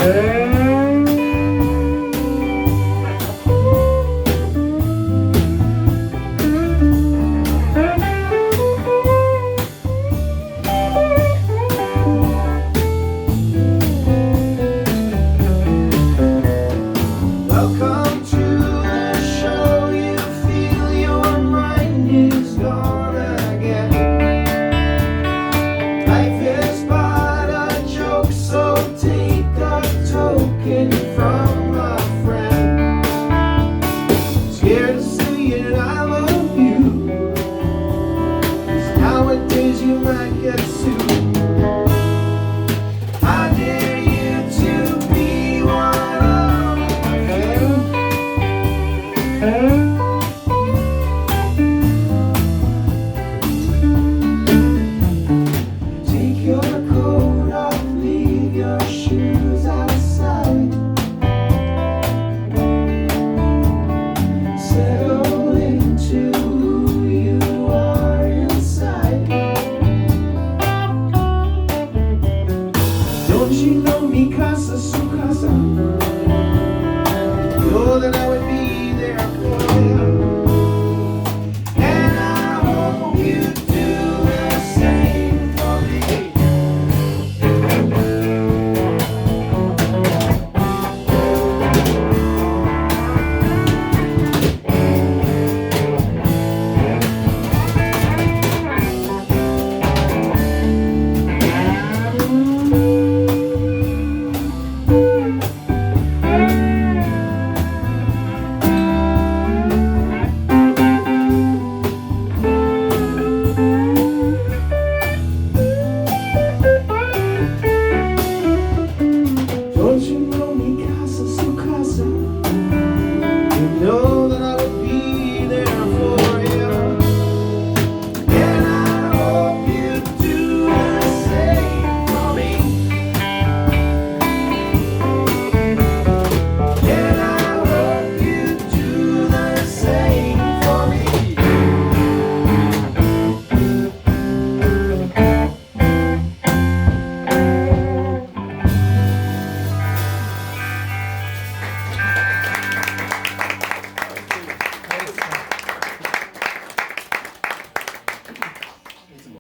Welcome to the show. You feel your mind is gone again. Life is but a joke, so take a token from a friend. Scared to say it, I love you, 'cause nowadays you might get sued. I dare you to be one of a few. Take your coat off, leave your shoes outside. Settle into who you are inside. Don't you know mi casa su casa? Know that I would be there for you.